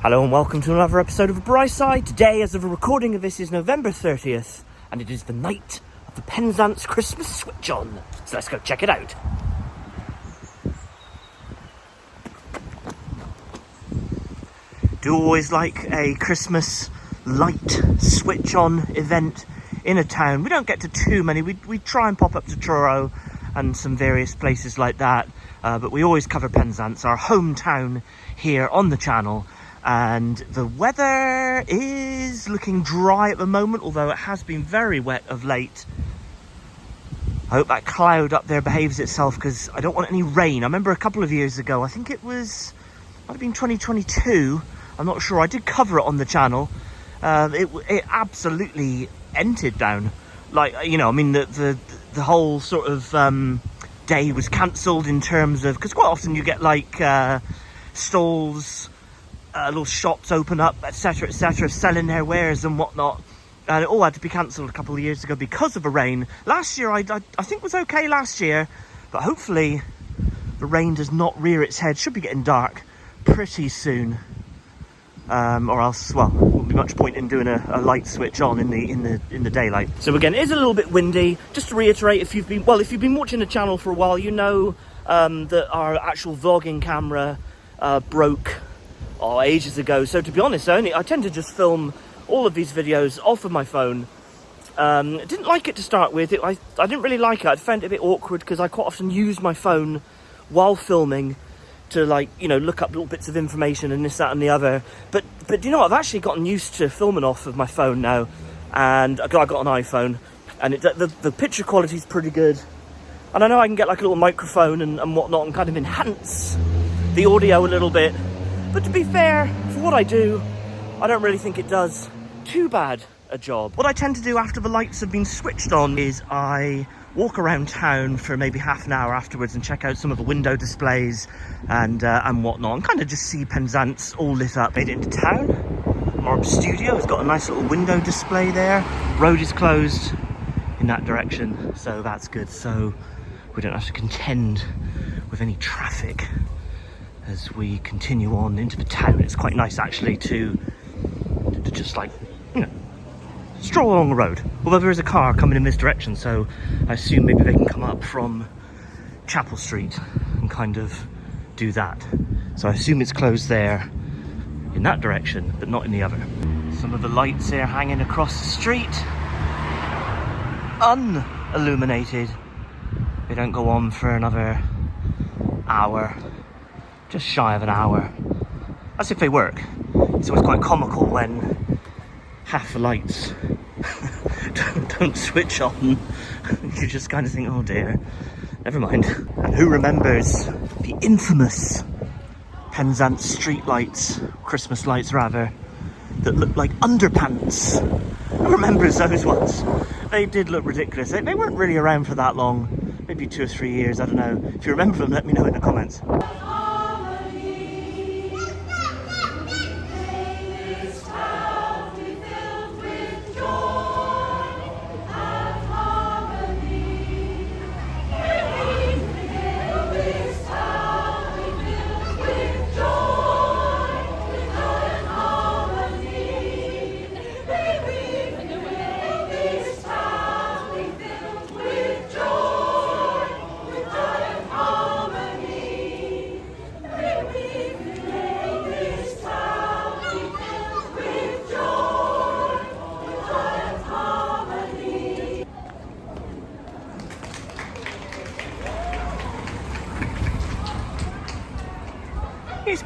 Hello and welcome to another episode of A Bright Side. Today, as of a recording of this, is November 30th, and it is the night of the Penzance Christmas switch on. So let's go check it out. Do always like a Christmas light switch on event in a town. We don't get to too many. We try and pop up to Truro and some various places like that, but we always cover Penzance, our hometown here on the channel. And the weather is looking dry at the moment, although it has been very wet of late. I hope that cloud up there behaves itself, because I don't want any rain. I remember a couple of years ago, I think it might have been 2022, I'm not sure, I did cover it on the channel. It absolutely entered down. Like, you know, I mean, the whole sort of day was cancelled in terms of, because quite often you get like stalls, little shops open up, etc, selling their wares and whatnot, and it all had to be cancelled a couple of years ago because of a rain. Last year I think was okay last year, but hopefully the rain does not rear its head. Should be getting dark pretty soon, or else, well, there wouldn't be much point in doing a light switch on in the daylight. So again, it is a little bit windy. Just to reiterate, if you've been watching the channel for a while, you know that our actual vlogging camera broke ages ago. So to be honest, I tend to just film all of these videos off of my phone. Didn't like it to start with. I didn't really like it. I found it a bit awkward because I quite often use my phone while filming to, like, you know, look up little bits of information and this, that and the other. But you know what? I've actually gotten used to filming off of my phone now, and I got an iPhone, and the picture quality is pretty good. And I know I can get like a little microphone and whatnot and kind of enhance the audio a little bit. But to be fair, for what I do, I don't really think it does too bad a job. What I tend to do after the lights have been switched on is I walk around town for maybe half an hour afterwards and check out some of the window displays and whatnot, and kind of just see Penzance all lit up. Made it into town. Our studio has got a nice little window display there. Road is closed in that direction, so that's good. So we don't have to contend with any traffic as we continue on into the town. It's quite nice actually to just, like, you know, stroll along the road. Although there is a car coming in this direction, so I assume maybe they can come up from Chapel Street and kind of do that. So I assume it's closed there in that direction, but not in the other. Some of the lights here hanging across the street, unilluminated. They don't go on for another hour. Just shy of an hour. That's if they work. It's always quite comical when half the lights don't switch on. You just kind of think, oh dear, never mind. And who remembers the infamous Penzance street lights, Christmas lights rather, that looked like underpants? Who remembers those ones? They did look ridiculous. They weren't really around for that long, maybe 2 or 3 years, I don't know. If you remember them, let me know in the comments.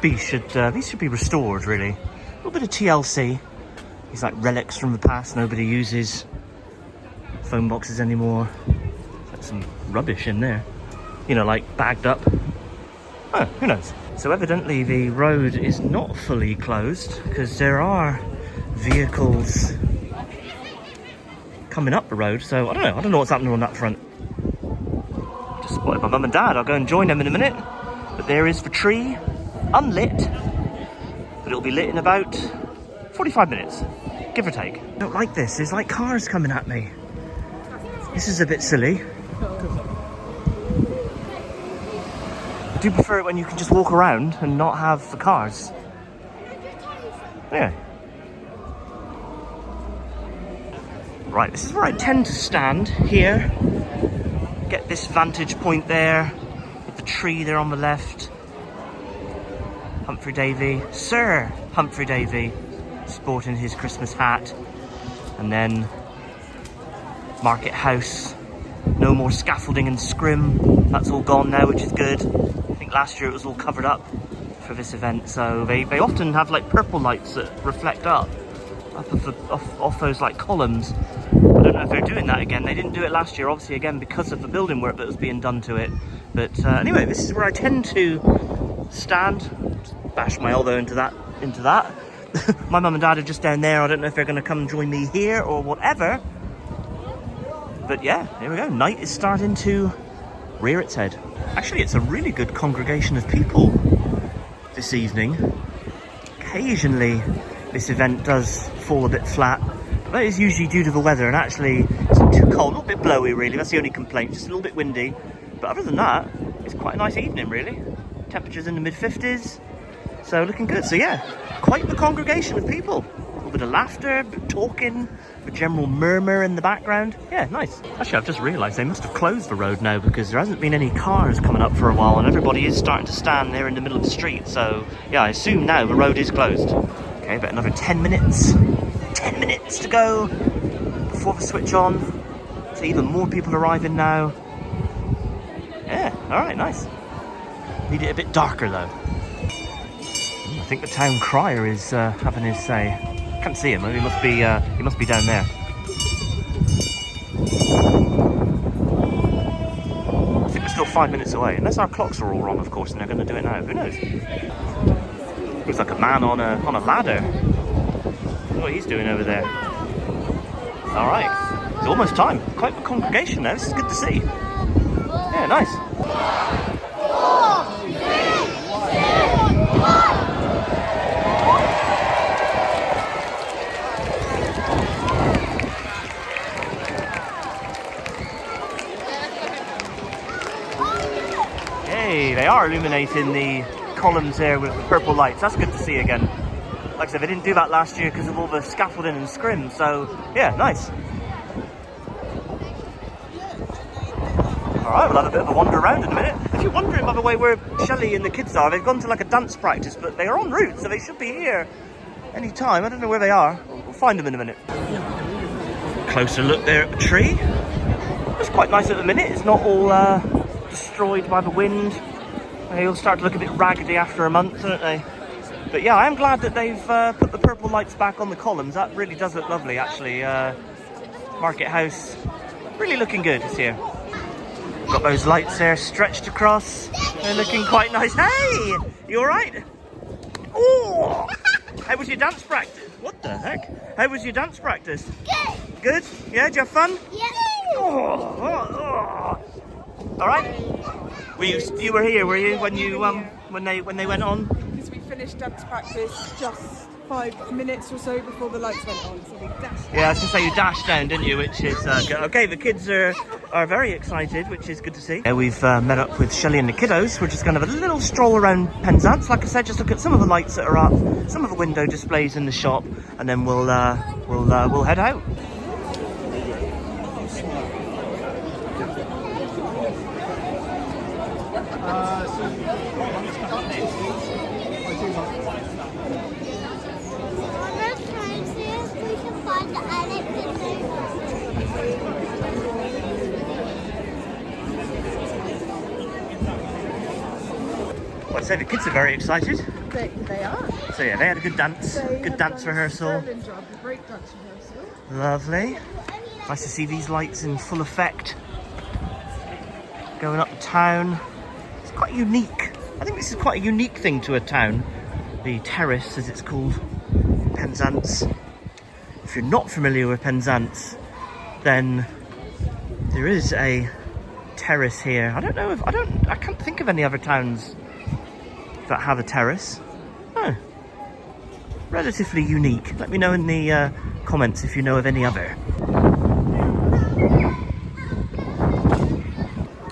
These should be restored, really. A little bit of TLC. These like relics from the past. Nobody uses phone boxes anymore. There's some rubbish in there. You know, like bagged up. Oh, who knows? So evidently the road is not fully closed, because there are vehicles coming up the road. So I don't know what's happening on that front. Just spotted my mum and dad. I'll go and join them in a minute. But there is the tree. Unlit, but it'll be lit in about 45 minutes, give or take. I don't like this. There's like cars coming at me. This is a bit silly. I do prefer it when you can just walk around and not have the cars. Yeah. Right, this is where I tend to stand here. Get this vantage point there with the tree there on the left. Humphrey Davy, Sir Humphrey Davy, sporting his Christmas hat. And then Market House. No more scaffolding and scrim. That's all gone now, which is good. I think last year it was all covered up for this event, so they often have like purple lights that reflect up off those like columns. I don't know if they're doing that again. They didn't do it last year, obviously, again because of the building work that was being done to it. But anyway, this is where I tend to stand. Bash my elbow into that. My mum and dad are just down there. I don't know if they're going to come join me here or whatever. But yeah, here we go. Night is starting to rear its head. Actually, it's a really good congregation of people this evening. Occasionally, this event does fall a bit flat. But that is usually due to the weather, and actually, it's not too cold. A little bit blowy, really. That's the only complaint. Just a little bit windy. But other than that, it's quite a nice evening, really. Temperatures in the mid-50s. So looking good. So yeah, quite the congregation of people. A little bit of laughter, a bit of talking, a general murmur in the background. Yeah, nice. Actually, I've just realised they must have closed the road now because there hasn't been any cars coming up for a while and everybody is starting to stand there in the middle of the street. So yeah, I assume now the road is closed. Okay, but another 10 minutes. 10 minutes to go before the switch on. So even more people arriving now. Yeah, alright, nice. Need it a bit darker though. I think the town crier is having his say. Can't see him. He must be down there. I think we're still 5 minutes away, unless our clocks are all wrong, of course, and they're going to do it now. Who knows? Looks like a man on a ladder. Look what he's doing over there. All right, it's almost time. Quite the congregation now. This is good to see. Yeah, nice. 4, 3, 2, 1. They are illuminating the columns there with the purple lights. That's good to see again. Like I said, they didn't do that last year because of all the scaffolding and scrim. So yeah, nice. Alright, we'll have a bit of a wander around in a minute. If you're wondering, by the way, where Shelley and the kids are, they've gone to like a dance practice, but they are en route, so they should be here any time. I don't know where they are. We'll find them in a minute. Closer look there at the tree. It's quite nice at the minute. It's not all destroyed by the wind. They'll start to look a bit raggedy after a month, don't they? But yeah, I am glad that they've put the purple lights back on the columns. That really does look lovely, actually. Market House, really looking good this year. Got those lights there stretched across. They're looking quite nice. Hey, you all right? Oh, how was your dance practice? What the heck? How was your dance practice? Good. Good? Yeah, did you have fun? Yeah. Oh. All right. You were here, were you, when they went on? Because we finished dance practice just 5 minutes or so before the lights went on, so we dashed. Yeah, I was gonna say you dashed down, didn't you? Which is good. Okay. The kids are very excited, which is good to see. We've met up with Shelley and the kiddos. We're just going to have a little stroll around Penzance. Like I said, just look at some of the lights that are up, some of the window displays in the shop, and then we'll head out. I'd say the kids are very excited. They are. So yeah, they had a good dance, good dance rehearsal. Break dance rehearsal. Lovely. Nice to see these lights in full effect. Going up the town. It's quite unique. I think this is quite a unique thing to a town. The terrace, as it's called, Penzance. If you're not familiar with Penzance, then there is a terrace here. I can't think of any other towns that have a terrace. Oh, relatively unique. Let me know in the comments if you know of any other.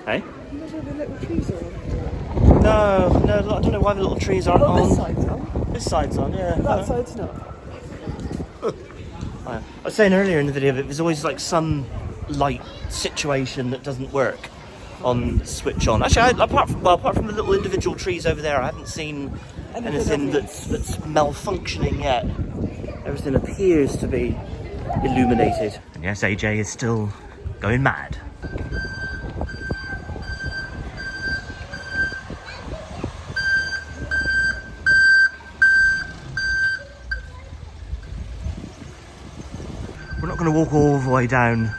Hey? The little trees are on. No, I don't know why the little trees aren't on. This side's on. This side's on, yeah. That side's not. I was saying earlier in the video that there's always like some light situation that doesn't work on switch on. Actually, apart from the little individual trees over there, I haven't seen anything that's malfunctioning yet. Everything appears to be illuminated. And yes, AJ is still going mad. We're not going to walk all the way down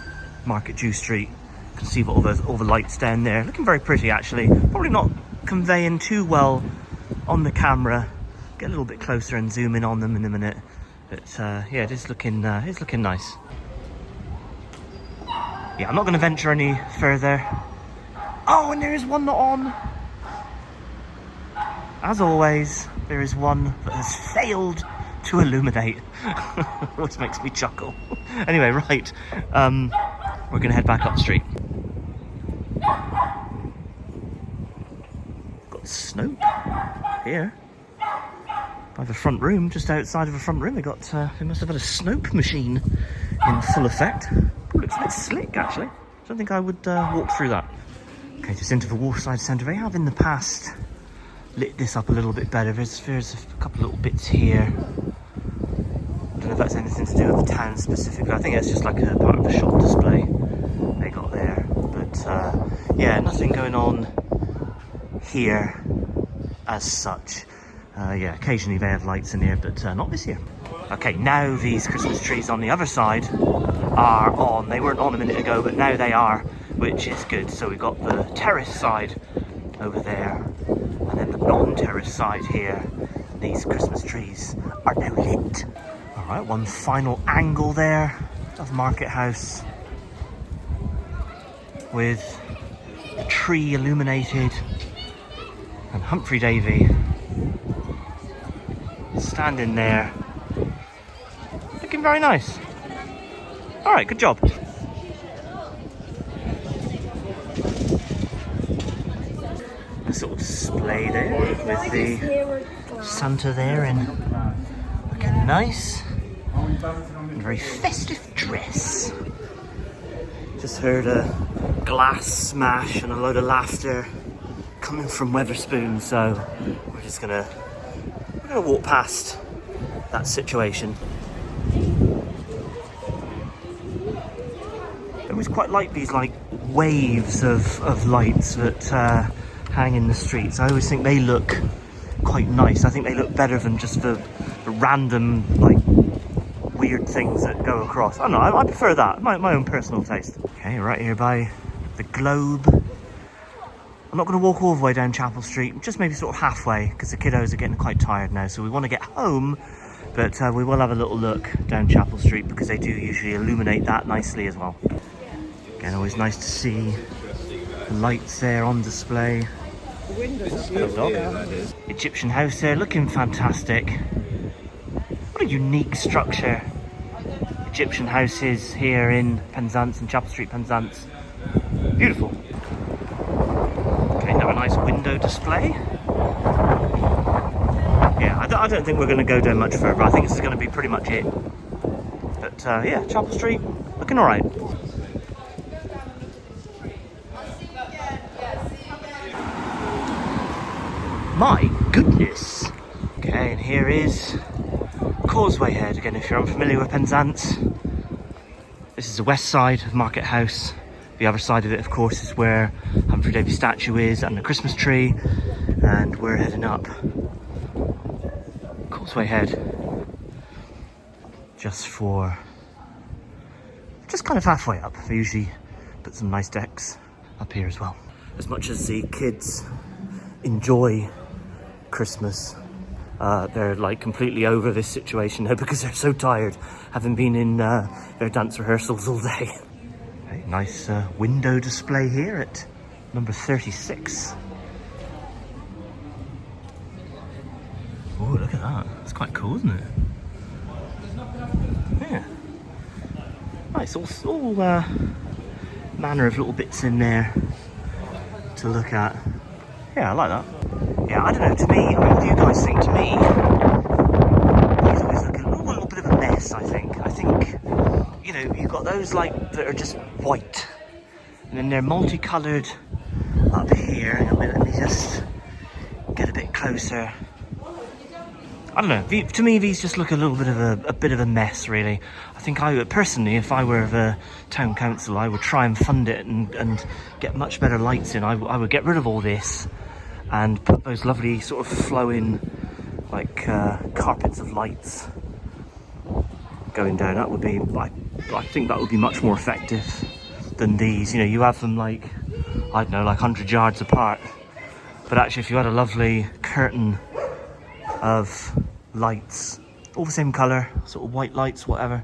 Market Jew Street. You can see all the lights down there. Looking very pretty, actually. Probably not conveying too well on the camera. Get a little bit closer and zoom in on them in a minute. But yeah, it's looking nice. Yeah, I'm not going to venture any further. Oh, and there is one not on. As always, there is one that has failed to illuminate, which makes me chuckle. Anyway, right, we're gonna head back up the street. Got Snope here by the front room, just outside of the front room. They must have had a Snope machine in full effect. Looks a bit slick, actually. I don't think I would walk through that. Okay, just into the Waterside Centre. They have in the past lit this up a little bit better. There's a couple little bits here. I don't know if that's anything to do with the town specifically. I think it's just like a part of the shop display they got there. But yeah, nothing going on here as such. Yeah, occasionally they have lights in here, but not this year. Okay, now these Christmas trees on the other side are on. They weren't on a minute ago, but now they are, which is good. So we've got the terrace side over there, and then the non-terrace side here. These Christmas trees are now lit. All right, one final angle there of Market House with the tree illuminated and Humphrey Davy standing there looking very nice. All right, good job. Nice little display there with the Santa there in looking nice. In a very festive dress. Just heard a glass smash and a load of laughter coming from Wetherspoon, so we're gonna walk past that situation. I always quite like these like waves of lights that hang in the streets. I always think they look quite nice. I think they look better than just the random like weird things that go across. I don't know, I prefer that, my own personal taste. Okay, right here by the Globe. I'm not going to walk all the way down Chapel Street, just maybe sort of halfway, because the kiddos are getting quite tired now, so we want to get home, but we will have a little look down Chapel Street, because they do usually illuminate that nicely as well. Again, always nice to see the lights there on display. The windows are dog. Egyptian house there, looking fantastic. What a unique structure Egyptian house is here in Penzance, in Chapel Street, Penzance. Beautiful. Okay, now a nice window display. Yeah, I don't think we're going to go down much further. I think this is going to be pretty much it. But yeah, Chapel Street, looking alright. My goodness. Okay, and here is Causeway Head. Again, if you're unfamiliar with Penzance, this is the west side of Market House. The other side of it, of course, is where Humphrey Davy statue is and the Christmas tree. And we're heading up Causeway Head just kind of halfway up. They usually put some nice decks up here as well. As much as the kids enjoy Christmas, they're like completely over this situation now because they're so tired, having been in their dance rehearsals all day. Okay, nice window display here at number 36. Oh, look at that. It's quite cool, isn't it? Yeah. Nice, all manner of little bits in there to look at. Yeah, I like that. Yeah, I don't know, to me, I mean, what do you guys think? To me, he's always looking a little bit of a mess, I think. got those like that are just white, and then they're multicoloured up here. Let me just get a bit closer. I don't know. To me, these just look a little bit of a mess, really. I think I would personally, if I were the town council, I would try and fund it and get much better lights in. I would get rid of all this and put those lovely sort of flowing, like carpets of lights going down. That would be, I think that would be much more effective than these. You know, you have them like, I don't know, like 100 yards apart. But actually, if you had a lovely curtain of lights, all the same colour, sort of white lights, whatever,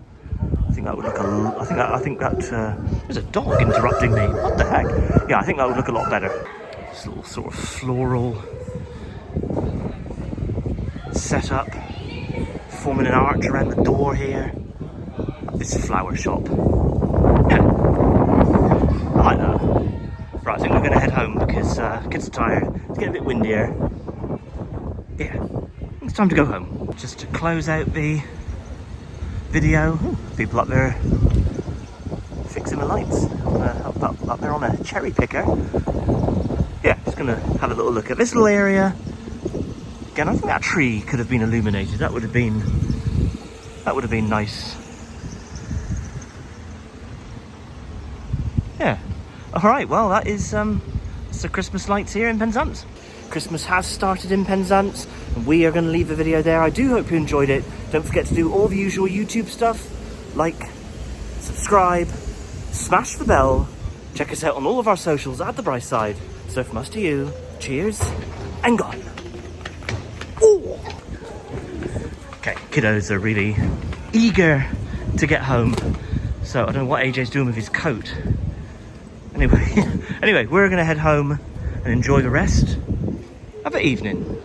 I think that would look I think that there's a dog interrupting me. What the heck? Yeah, I think that would look a lot better. This little sort of floral setup, forming an arch around the door here. This flower shop. I like that. Right, I think we're going to head home because kids are tired. It's getting a bit windier. Yeah, it's time to go home. Just to close out the video, people up there fixing the lights up there on a cherry picker. Yeah, just gonna have a little look at this little area. Again, I think that tree could have been illuminated. That would have been nice. Yeah. All right. Well, that is it's the Christmas lights here in Penzance. Christmas has started in Penzance, and we are going to leave the video there. I do hope you enjoyed it. Don't forget to do all the usual YouTube stuff, like, subscribe, smash the bell, check us out on all of our socials at The Bright Side. So from us to you, cheers, and gone. Ooh. Okay, kiddos are really eager to get home, so I don't know what AJ's doing with his coat. Anyway, we're going to head home and enjoy the rest of the evening.